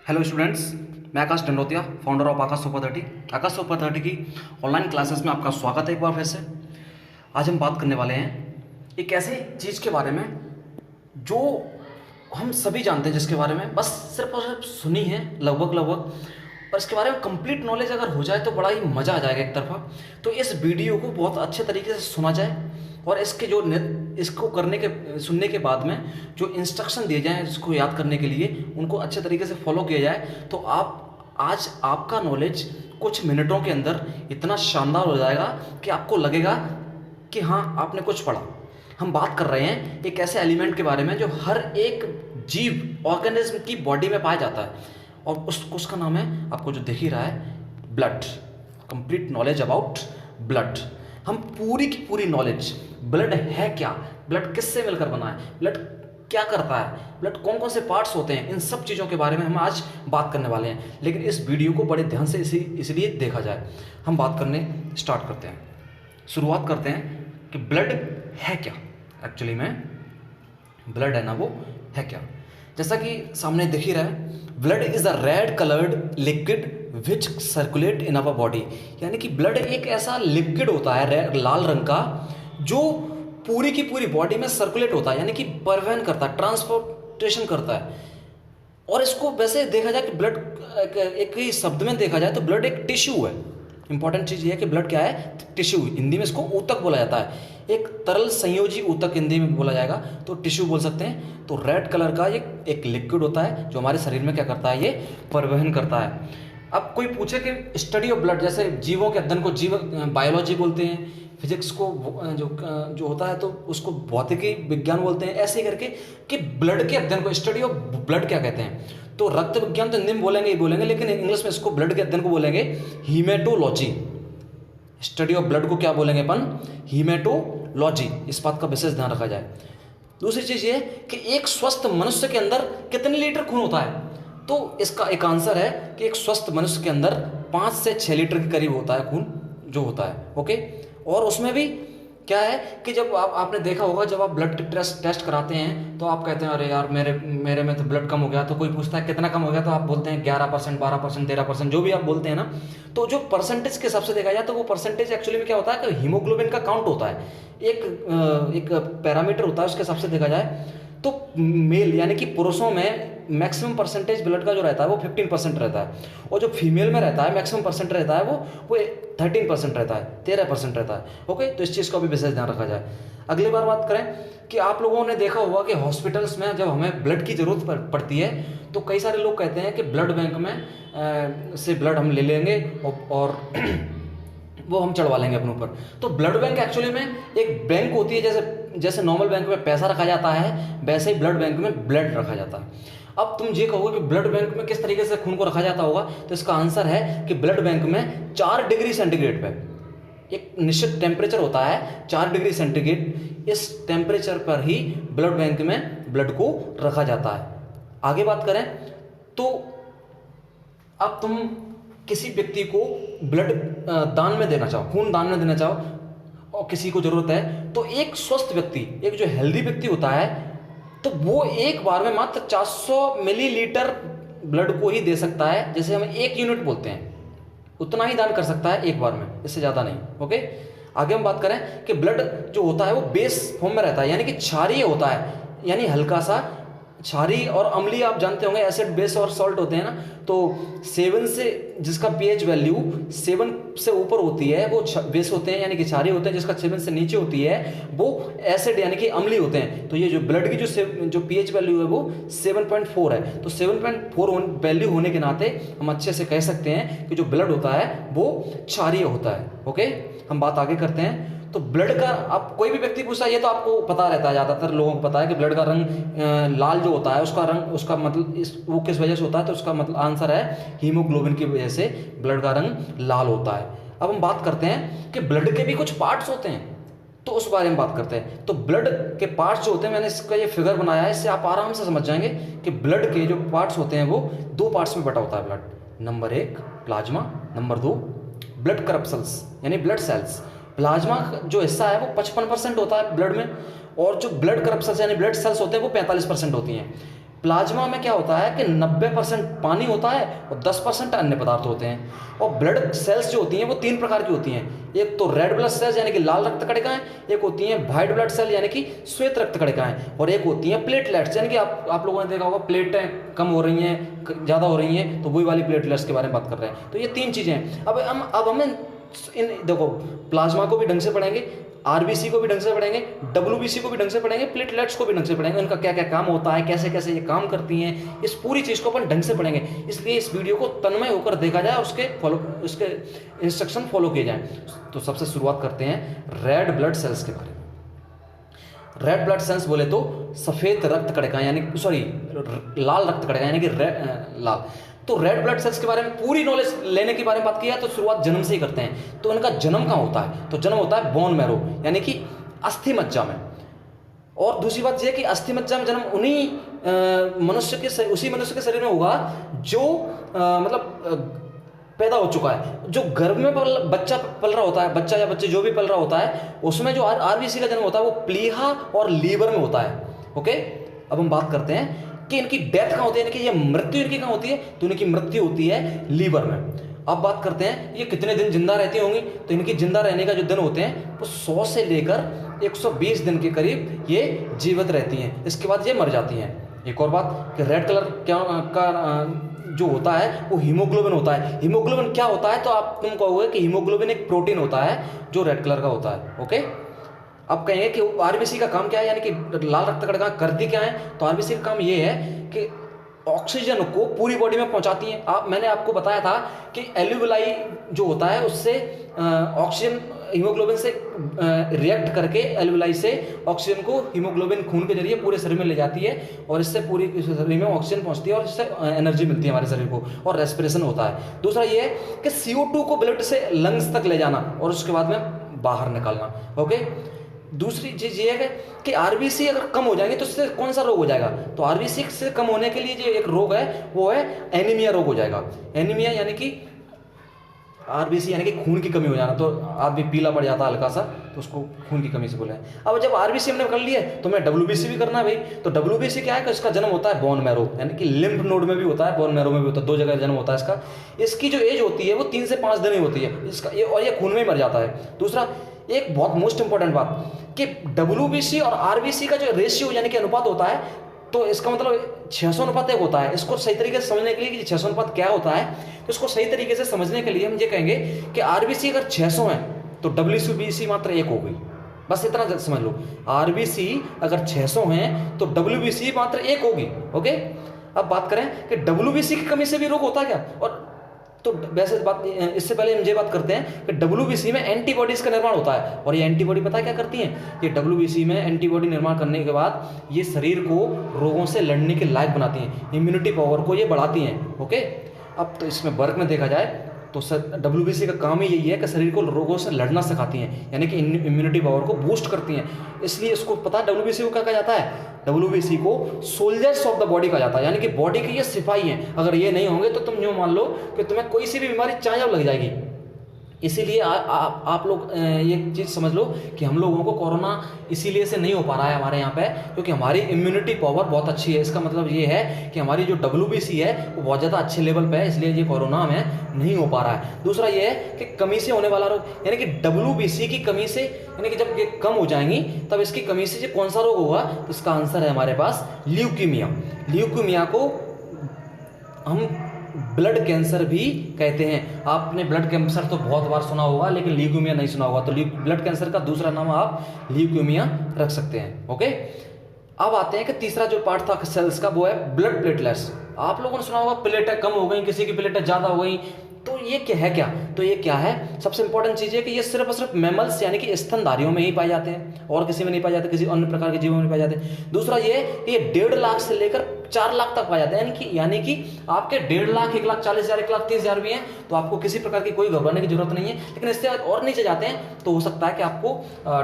Hello students, मैं Aakash Dandotiya, founder of Aakash super 30। Aakash super 30 की online classes में आपका स्वागत है एक बार फिर से। आज हम बात करने वाले हैं एक ऐसी चीज़ के बारे में जो हम सभी जानते हैं, जिसके बारे में बस सिर्फ और सिर्फ सुनी है लगभग लगभग, और इसके बारे में कंप्लीट नॉलेज अगर हो जाए तो बड़ा ही मज़ा आ जाएगा एक तरफा। तो इस वीडियो को बहुत अच्छे तरीके से सुना जाए और इसके जो इसको करने के सुनने के बाद में जो इंस्ट्रक्शन दिए जाएँ इसको याद करने के लिए, उनको अच्छे तरीके से फॉलो किया जाए तो आज आपका नॉलेज कुछ मिनटों के अंदर इतना शानदार हो जाएगा कि आपको लगेगा कि हाँ, आपने कुछ पढ़ा। हम बात कर रहे हैं एक ऐसे एलिमेंट के बारे में जो हर एक जीव ऑर्गेनिज्म की बॉडी में पाया जाता है, और उसका नाम है, आपको जो दिख ही रहा है, blood. Complete knowledge about blood. हम पूरी की पूरी नॉलेज, ब्लड है क्या, ब्लड किससे मिलकर बना है, ब्लड क्या करता है, ब्लड कौन कौन से पार्ट्स होते हैं, इन सब चीज़ों के बारे में हम आज बात करने वाले हैं। लेकिन इस वीडियो को बड़े ध्यान से इसलिए देखा जाए। हम बात करने स्टार्ट करते हैं, शुरुआत करते हैं कि ब्लड है क्या। एक्चुअली में ब्लड है ना, वो है क्या। जैसा कि सामने दिख ही रहा है, blood is a red coloured liquid which circulate in our body. यानी कि ब्लड एक ऐसा लिक्विड होता है लाल रंग का, जो पूरी की पूरी बॉडी में सर्कुलेट होता है, यानी कि परिवहन करता है, ट्रांसपोर्टेशन करता है। और इसको वैसे देखा जाए कि ब्लड एक ही शब्द में देखा जाए तो ब्लड एक टिश्यू है। इंपॉर्टेंट चीज़ ये है कि ब्लड क्या है, टिश्यू। हिंदी में इसको ऊतक बोला जाता है, एक तरल संयोजी ऊतक हिंदी में बोला जाएगा, तो टिश्यू बोल सकते हैं। तो रेड कलर का एक लिक्विड होता है जो हमारे शरीर में क्या करता है, ये परिवहन करता है। अब कोई पूछे कि स्टडी ऑफ ब्लड, जैसे जीवों के अध्ययन को जीव बायोलॉजी बोलते हैं, फिजिक्स को जो होता है तो उसको भौतिकी विज्ञान बोलते हैं, ऐसे करके कि ब्लड के अध्ययन को, स्टडी ऑफ ब्लड क्या कहते हैं। तो रक्त विज्ञान तो हिंदी में बोलेंगे ही बोलेंगे, लेकिन इंग्लिश में इसको ब्लड के अध्ययन को बोलेंगे हीमेटोलॉजी। स्टडी ऑफ ब्लड को क्या बोलेंगे अपन, हीमेटोलॉजी। इस बात का विशेष ध्यान रखा जाए। दूसरी चीज़ ये कि एक स्वस्थ मनुष्य के अंदर कितने लीटर खून होता है, तो इसका एक आंसर है कि एक स्वस्थ मनुष्य के अंदर 5 से 6 लीटर के करीब होता है खून जो होता है। ओके। और उसमें भी क्या है कि जब आपने देखा होगा, जब आप ब्लड टेस्ट कराते हैं तो आप कहते हैं अरे यार मेरे में तो ब्लड कम हो गया, तो कोई पूछता है कितना कम हो गया, तो आप बोलते हैं 11%, 12%, 13%, जो भी आप बोलते हैं ना। तो जो परसेंटेज के हिसाब से देखा जाए तो वो परसेंटेज एक्चुअली में क्या होता है कि हीमोग्लोबिन का काउंट होता है, एक पैरामीटर होता है, उसके हिसाब से देखा जाए तो मेल यानी कि पुरुषों में मैक्सिमम परसेंटेज ब्लड का जो रहता है वो 15% रहता है, और जो फीमेल में रहता है मैक्सिमम परसेंट रहता है वो 13% रहता है, 13% रहता है। ओके। तो इस चीज़ का भी विशेष ध्यान रखा जाए। अगली बार बात करें कि आप लोगों ने देखा होगा कि हॉस्पिटल्स में जब हमें ब्लड की ज़रूरत पड़ती है तो कई सारे लोग कहते हैं कि ब्लड बैंक में से ब्लड हम ले लेंगे और वो हम चढ़वा लेंगे अपने ऊपर। तो ब्लड बैंक एक्चुअली में एक बैंक होती है, जैसे नॉर्मल बैंक में पैसा रखा जाता है, वैसे ही ब्लड बैंक में ब्लड रखा जाता है। अब तुम ये कहोगे कि ब्लड बैंक में किस तरीके से खून को रखा जाता होगा, तो इसका आंसर है कि ब्लड बैंक में 4 डिग्री सेंटीग्रेड पे एक निश्चित टेम्परेचर होता है, 4 डिग्री सेंटीग्रेड। इस टेम्परेचर पर ही ब्लड बैंक में ब्लड को रखा जाता है। आगे बात करें तो अब तुम किसी व्यक्ति को ब्लड दान में देना चाहो, खून दान में देना चाहो, और किसी को जरूरत है, तो एक स्वस्थ व्यक्ति, एक जो हेल्दी व्यक्ति होता है, तो वो एक बार में मात्र 400 मिलीलीटर ब्लड को ही दे सकता है, जैसे हम 1 यूनिट बोलते हैं, उतना ही दान कर सकता है एक बार में, इससे ज़्यादा नहीं। ओके। आगे हम बात करें कि ब्लड जो होता है वो बेस फॉर्म में रहता है, यानी कि क्षारीय होता है, यानी हल्का सा क्षारीय और अम्लीय। आप जानते होंगे एसिड बेस और सॉल्ट होते हैं ना, तो 7 से, जिसका पीएच वैल्यू 7 से ऊपर होती है वो बेस होते हैं, यानी कि क्षारीय होते हैं। जिसका 7 से नीचे होती है वो एसिड यानी कि अम्लीय होते हैं। तो ये जो ब्लड की जो पीएच वैल्यू है वो 7.4 है। तो 7.4 वैल्यू होने के नाते हम अच्छे से कह सकते हैं कि जो ब्लड होता है वो क्षारीय होता है। ओके। हम बात आगे करते हैं। तो ब्लड का, आप कोई भी व्यक्ति पूछता है, ये तो आपको पता रहता है, ज़्यादातर लोगों को पता है कि ब्लड का रंग लाल जो होता है, उसका रंग, उसका मतलब वो किस वजह से होता है, तो उसका मतलब आंसर है हीमोग्लोबिन की वजह से ब्लड का रंग लाल होता है। अब हम बात करते हैं कि ब्लड के भी कुछ पार्ट्स होते हैं, तो उस बारे में बात करते हैं। तो ब्लड के पार्ट्स जो होते हैं, मैंने इसका ये फिगर बनाया है, इससे आप आराम से समझ जाएंगे कि ब्लड के जो पार्ट्स होते हैं वो 2 पार्ट्स में बटा होता है blood. Number 1 plasma, number 2 blood corpuscles यानी ब्लड सेल्स। प्लाज्मा जो हिस्सा है वो 55% होता है ब्लड में, और जो ब्लड करप्सल्स यानी ब्लड सेल्स होते हैं वो 45% होती हैं। प्लाज्मा में क्या होता है कि 90% पानी होता है और 10% अन्य पदार्थ होते हैं। और ब्लड सेल्स जो होती हैं वो 3 प्रकार की होती हैं। एक तो रेड ब्लड सेल्स यानी कि लाल रक्त कणिकाएं, एक होती हैं व्हाइट ब्लड सेल यानी कि श्वेत रक्त कणिकाएं, और एक होती हैं प्लेटलेट्स यानी कि आप लोगों ने देखा होगा प्लेटें कम हो रही हैं, ज़्यादा हो रही हैं, तो वही वाली प्लेटलेट्स के बारे में बात कर रहे हैं। तो ये 3 चीज़ें हैं। अब हमें इन देखो, प्लाज्मा को भी ढंग से पढ़ेंगे, आरबीसी को भी ढंग से पढ़ेंगे, डब्ल्यूबीसी को भी ढंग से पढ़ेंगे, प्लेटलेट्स को भी ढंग से पढ़ेंगे, उनका क्या क्या काम होता है, कैसे कैसे ये काम करती हैं, इस पूरी चीज़ को अपन ढंग से पढ़ेंगे। इसलिए इस वीडियो को तन्मय होकर देखा जाए, उसके इंस्ट्रक्शन फॉलो किए जाएं। तो सबसे शुरुआत करते हैं रेड ब्लड सेल्स के बारे में। रेड ब्लड सेल्स बोले तो सफ़ेद रक्त कणिकाएं यानी लाल रक्त कणिकाएं यानी कि लाल। तो रेड ब्लड सेल्स के बारे में पूरी नॉलेज लेने के बारे में बात किया तो शुरुआत जन्म से ही करते हैं। तो इनका जन्म कहाँ होता है? तो जन्म होता है बोन मैरो यानी कि अस्थि मज्जा में। और दूसरी बात यह है कि अस्थि मज्जा में जन्म उसी मनुष्य के शरीर में होगा जो पैदा हो चुका है। जो गर्भ में बच्चा पल रहा होता है, बच्चा या बच्चे जो भी पल रहा होता है, उसमें जो आरबीसी का जन्म होता है वो प्लीहा और लीवर में होता है। ओके, अब हम बात करते हैं कि इनकी डेथ कहाँ होती है, यानी कि ये मृत्यु इनकी कहाँ होती है? तो इनकी मृत्यु होती है लीवर में। अब बात करते हैं ये कितने दिन जिंदा रहती होंगी। तो इनकी जिंदा रहने का जो दिन होते हैं वो 100 से लेकर 120 दिन के करीब ये जीवित रहती हैं, इसके बाद ये मर जाती हैं। एक और बात कि रेड कलर जो होता है वो हीमोग्लोबिन होता है। हीमोग्लोबिन क्या होता है? तो तुम कहोगे कि हीमोग्लोबिन एक प्रोटीन होता है जो रेड कलर का होता है। ओके, अब कहेंगे कि आरबीसी का काम क्या है, यानी कि लाल रक्त कणिका करती क्या है? तो आरबीसी का काम ये है कि ऑक्सीजन को पूरी बॉडी में पहुंचाती हैं। मैंने आपको बताया था कि एल्यूविलाई जो होता है उससे ऑक्सीजन हीमोग्लोबिन से रिएक्ट करके एल्यूविलाई से ऑक्सीजन को हीमोग्लोबिन खून के जरिए पूरे शरीर में ले जाती है, और इससे पूरी शरीर में ऑक्सीजन पहुंचती है और इससे एनर्जी मिलती है हमारे शरीर को, और रेस्पिरेशन होता है। दूसरा ये है कि CO2 को ब्लड से लंग्स तक ले जाना और उसके बाद में बाहर निकालना। ओके, दूसरी चीज ये है कि आरबीसी अगर कम हो जाएंगे तो इससे कौन सा रोग हो जाएगा? तो आरबीसी से कम होने के लिए जो एक रोग है वो है एनीमिया रोग हो जाएगा। एनीमिया यानी कि आरबीसी यानी कि खून की कमी हो जाना, तो आदमी पीला पड़ जाता है हल्का सा, तो उसको खून की कमी से बोले। अब जब आरबीसी हमने कर लिया तो मैं डब्ल्यूबीसी भी करना है भाई। तो डब्ल्यूबीसी क्या है कि इसका जन्म होता है बोन मैरो यानी कि लिम्फ नोड में भी होता है, बोन मैरो में भी होता है, 2 जगह जन्म होता है इसका। इसकी जो एज होती है वो 3 से 5 दिन ही होती है इसका, और ये खून में ही मर जाता है। दूसरा, एक बहुत मोस्ट इंपॉर्टेंट बात कि डब्ल्यूबीसी और आरबीसी का जो रेशियो यानी कि अनुपात होता है, तो इसका मतलब 600:1 होता है। इसको सही तरीके से समझने के लिए कि 600:1 क्या होता है, तो इसको सही तरीके से समझने के लिए हम ये कहेंगे कि आरबीसी अगर 600 है तो डब्ल्यूबीसी मात्र 1 हो गई। बस इतना समझ लो, आरबीसी अगर 600 है तो डब्ल्यूबीसी मात्र 1 होगी। ओके, अब बात करें कि डब्ल्यूबीसी की कमी से भी रोग होता है क्या? और तो वैसे बात, इससे पहले हम ये बात करते हैं कि डब्ल्यूबीसी में एंटीबॉडीज का निर्माण होता है, और ये एंटीबॉडी पता है क्या करती हैं? ये डब्ल्यूबीसी में एंटीबॉडी निर्माण करने के बाद ये शरीर को रोगों से लड़ने के लायक बनाती हैं, इम्यूनिटी पावर को ये बढ़ाती हैं। ओके, अब तो इसमें वर्क में देखा जाए तो डब्ल्यूबीसी का काम ही यही है कि शरीर को रोगों से लड़ना सिखाती हैं, यानी कि इम्यूनिटी पावर को बूस्ट करती हैं। इसलिए इसको पता है डब्ल्यूबीसी को क्या कहा जाता है? डब्ल्यूबीसी को सोल्जर्स ऑफ द बॉडी कहा जाता है, यानी कि बॉडी के ये सिपाही हैं। अगर ये नहीं होंगे तो तुम यूँ मान लो कि तुम्हें कोई सी भी बीमारी चाहे लग जाएगी। इसीलिए आप लोग ये चीज़ समझ लो कि हम लोगों को कोरोना इसीलिए से नहीं हो पा रहा है हमारे यहाँ पे, क्योंकि हमारी इम्यूनिटी पावर बहुत अच्छी है। इसका मतलब ये है कि हमारी जो डब्ल्यूबीसी है वो बहुत ज़्यादा अच्छे लेवल पे है, इसलिए ये कोरोना हमें नहीं हो पा रहा है। दूसरा ये है कि कमी से होने वाला रोग, यानी कि डब्ल्यूबीसी की कमी से, यानी कि जब ये कम हो जाएंगी तब इसकी कमी से कौन सा रोग होगा? तो इसका आंसर है हमारे पास ल्यूकीमिया। ल्यूकीमिया को हम ब्लड कैंसर भी कहते हैं। आपने ब्लड कैंसर तो बहुत बार सुना होगा, लेकिन ल्यूकीमिया नहीं सुना होगा, तो ब्लड कैंसर का दूसरा नाम आप ल्यूकीमिया रख सकते हैं। ओके, अब आते हैं कि तीसरा जो पार्ट था सेल्स का वो है ब्लड प्लेटलेट्स। आप लोगों ने सुना होगा प्लेटें कम हो गई, किसी की प्लेटें ज़्यादा हो गई, तो ये क्या है? तो ये क्या है? सबसे इंपॉर्टेंट चीज़ है कि ये सिर्फ और सिर्फ मैमल्स यानी कि स्तनधारियों में ही पाए जाते हैं, और किसी में नहीं पाए जाते, किसी अन्य प्रकार के जीवों में नहीं पाए जाते। दूसरा ये कि ये 1.5 लाख से लेकर 4 लाख तक पाए जाते हैं, यानी कि आपके 1.5 लाख, 1,40,000, 1,30,000 भी हैं तो आपको किसी प्रकार की कोई घबराने की जरूरत नहीं है। लेकिन इससे और नीचे जाते हैं तो हो सकता है कि आपको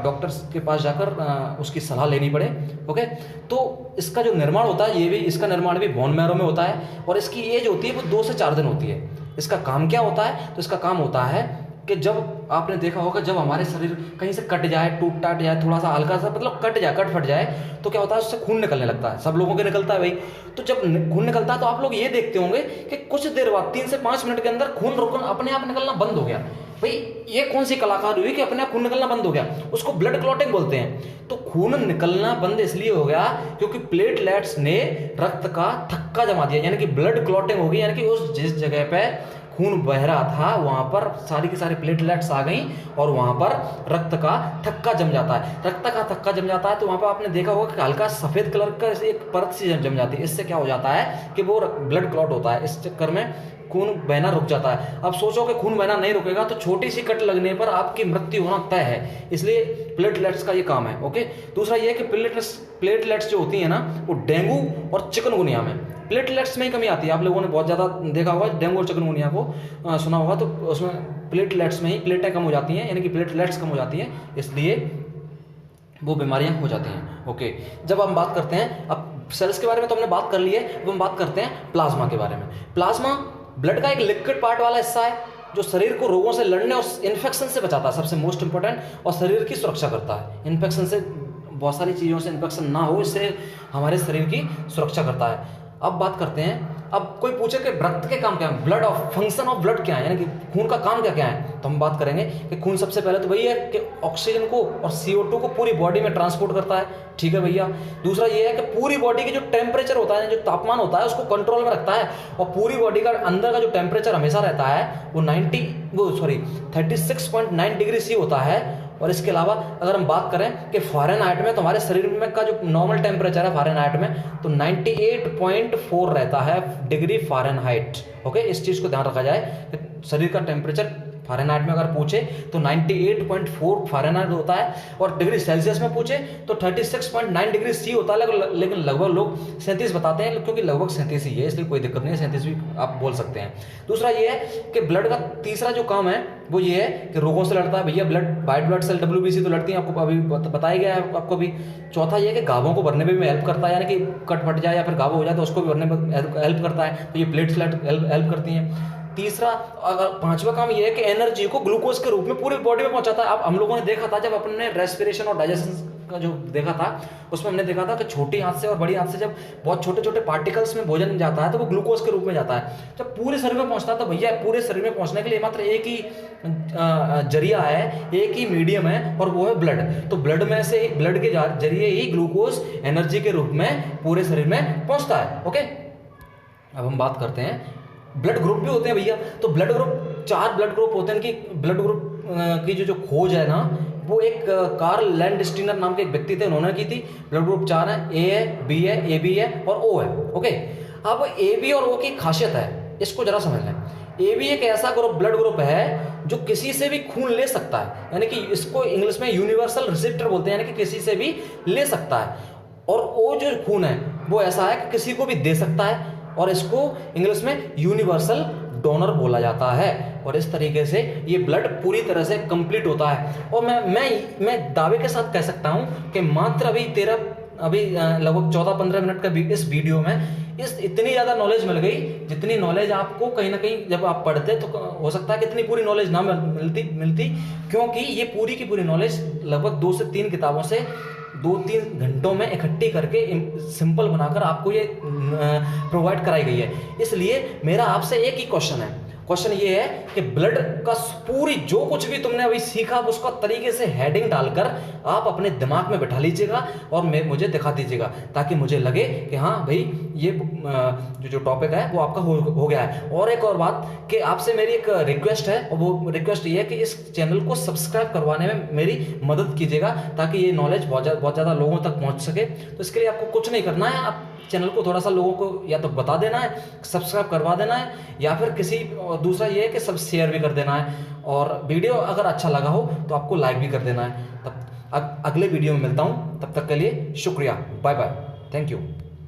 डॉक्टर्स के पास जाकर उसकी सलाह लेनी पड़े। ओके, तो इसका जो निर्माण होता है इसका निर्माण भी बोन मैरो में होता है, और इसकी एज होती है वो 2 से 4 दिन होती है। इसका काम क्या होता है? तो इसका काम होता है कि जब आपने देखा होगा जब हमारे शरीर कहीं से कट जाए, टूट टाट जाए, थोड़ा सा हल्का सा मतलब कट जाए, कट फट जाए, तो क्या होता है, उससे खून निकलने लगता है। सब लोगों के निकलता है भाई। तो जब खून निकलता है तो आप लोग ये देखते होंगे कि कुछ देर बाद 3 से 5 मिनट के अंदर खून रुकना अपने आप निकलना बंद हो गया। भाई ये कौन सी कलाकार हुई कि अपने आप खून निकलना बंद हो गया? उसको ब्लड क्लॉटिंग बोलते हैं। तो खून निकलना बंद इसलिए हो गया क्योंकि प्लेटलेट्स ने रक्त का थक्का जमा दिया, यानी कि ब्लड क्लॉटिंग हो गई, यानी कि उस जिस जगह पे खून बह रहा था वहां पर सारी की सारी प्लेटलेट्स आ गई और वहां पर रक्त का थक्का जम जाता है। रक्त का थक्का जम जाता है तो वहां पर आपने देखा होगा कि हल्का सफेद कलर का एक परत सी जम जाती है। इससे क्या हो जाता है कि वो ब्लड क्लॉट होता है, इस चक्कर में खून बहना रुक जाता है। अब सोचो कि खून बहना नहीं रुकेगा तो छोटी सी कट लगने पर आपकी मृत्यु होना तय है। इसलिए प्लेटलेट्स का ये काम है। ओके, दूसरा ये कि प्लेटलेट्स जो होती है ना वो डेंगू और चिकनगुनिया में प्लेटलेट्स में ही कमी आती है। आप लोगों ने बहुत ज़्यादा देखा होगा डेंगू और चिकनगुनिया को सुना होगा, तो उसमें प्लेटलेट्स में ही प्लेटें कम हो जाती हैं, यानी कि प्लेटलेट्स कम हो जाती हैं, इसलिए वो बीमारियां हो जाती हैं। ओके, जब हम बात करते हैं अब सेल्स के बारे में तो हमने बात कर ली है, अब हम बात करते हैं प्लाज्मा के बारे में। प्लाज्मा ब्लड का एक लिक्विड पार्ट वाला हिस्सा है जो शरीर को रोगों से लड़ने और इन्फेक्शन से बचाता है, सबसे मोस्ट इंपॉर्टेंट, और शरीर की सुरक्षा करता है। इन्फेक्शन से, बहुत सारी चीज़ों से इन्फेक्शन ना हो, इससे हमारे शरीर की सुरक्षा करता है। अब बात करते हैं, अब कोई पूछे कि रक्त के काम क्या है, blood of function of blood क्या है, यानी कि खून का काम क्या क्या है, तो हम बात करेंगे कि खून सबसे पहले तो वही है कि ऑक्सीजन को और CO2 को पूरी बॉडी में ट्रांसपोर्ट करता है। ठीक है भैया। दूसरा ये है कि पूरी बॉडी की जो टेम्परेचर होता है, जो तापमान होता है, उसको कंट्रोल में रखता है, और पूरी बॉडी का अंदर का जो टेम्परेचर हमेशा रहता है वो 36.9 डिग्री C होता है। और इसके अलावा अगर हम बात करें कि फ़ारेनहाइट में, तो हमारे शरीर में का जो नॉर्मल टेम्परेचर है फ़ारेनहाइट में तो 98.4 रहता है डिग्री फ़ारेनहाइट। ओके, इस चीज़ को ध्यान रखा जाए कि शरीर का टेम्परेचर फ़ारेनहाइट में अगर पूछे तो 98.4 फ़ारेनहाइट होता है, और डिग्री सेल्सियस में पूछे तो 36.9 डिग्री C होता है। लेकिन लगभग लोग 37 बताते हैं, क्योंकि लगभग 37 ही है, इसलिए कोई दिक्कत नहीं है, 37 भी आप बोल सकते हैं। दूसरा ये है कि ब्लड का तीसरा जो काम है वो ये है कि रोगों से लड़ता है भैया। Blood, white blood cell WBC तो लड़ती है, आपको अभी बताया गया है आपको भी। चौथा ये है कि घावों को भरने में भी हेल्प करता है, यानी कि कट फट जाए या फिर घाव हो जाए तो उसको भी भरने में हेल्प करता है, तो ये प्लेटलेट हेल्प करती हैं। तीसरा, अगर पांचवा काम ये है कि एनर्जी को ग्लूकोज के रूप में पूरी बॉडी में पहुंचाता है। अब हम लोगों ने देखा था जब अपने रेस्पिरेशन और डाइजेशन का जो देखा था, उसमें हमने देखा था कि छोटी आंत से और बड़ी आंत से जब बहुत छोटे छोटे पार्टिकल्स में भोजन जाता है तो वो ग्लूकोज के रूप में जाता है। जब पूरे शरीर में पहुंचता है तो भैया पूरे शरीर में पहुंचने के लिए मात्र एक ही जरिया है, एक ही मीडियम है, और वो है ब्लड। तो ब्लड में से, ब्लड के जरिए ही ग्लूकोज एनर्जी के रूप में पूरे शरीर में पहुंचता है। ओके, अब हम बात करते हैं ब्लड ग्रुप भी होते हैं भैया। तो ब्लड ग्रुप, 4 ब्लड ग्रुप होते हैं। कि ब्लड ग्रुप की जो खोज है ना वो एक कार्ल लैंडस्टीनर नाम के एक व्यक्ति थे, उन्होंने की थी। ब्लड ग्रुप 4 है, A है, B है, AB है और O है। ओके, अब AB और O की खासियत है, इसको जरा समझ लें। AB एक ऐसा ग्रुप, ब्लड ग्रुप है जो किसी से भी खून ले सकता है, यानी कि इसको इंग्लिश में यूनिवर्सल रिसेप्टर बोलते हैं, यानी कि किसी से भी ले सकता है। और O जो खून है वो ऐसा है कि किसी को भी दे सकता है, और इसको इंग्लिश में यूनिवर्सल डोनर बोला जाता है। और इस तरीके से ये ब्लड पूरी तरह से कंप्लीट होता है। और मैं दावे के साथ कह सकता हूं कि मात्र अभी लगभग 14-15 मिनट का इस वीडियो में इतनी ज़्यादा नॉलेज मिल गई, जितनी नॉलेज आपको कहीं ना कहीं जब आप पढ़ते तो हो सकता है कि इतनी पूरी नॉलेज ना मिलती, क्योंकि ये पूरी की पूरी नॉलेज लगभग 2 से 3 किताबों से 2-3 घंटों में इकट्ठी करके सिंपल बनाकर आपको ये प्रोवाइड कराई गई है। इसलिए मेरा आपसे एक ही क्वेश्चन है, क्वेश्चन ये है कि ब्लड का पूरी जो कुछ भी तुमने अभी सीखा उसका तरीके से हेडिंग डालकर आप अपने दिमाग में बैठा लीजिएगा और मुझे दिखा दीजिएगा, ताकि मुझे लगे कि हाँ भाई ये जो टॉपिक है वो आपका हो गया है। और एक और बात कि आपसे मेरी एक रिक्वेस्ट है, और वो रिक्वेस्ट ये है कि इस चैनल को सब्सक्राइब करवाने में मेरी मदद कीजिएगा, ताकि ये नॉलेज बहुत ज़्यादा लोगों तक पहुँच सके। तो इसके लिए आपको कुछ नहीं करना है, आप चैनल को थोड़ा सा लोगों को या तो बता देना है, सब्सक्राइब करवा देना है, या फिर किसी दूसरा ये है कि सब शेयर भी कर देना है। और वीडियो अगर अच्छा लगा हो तो आपको लाइक भी कर देना है। तब अगले वीडियो में मिलता हूँ, तब तक के लिए शुक्रिया, बाय बाय, थैंक यू।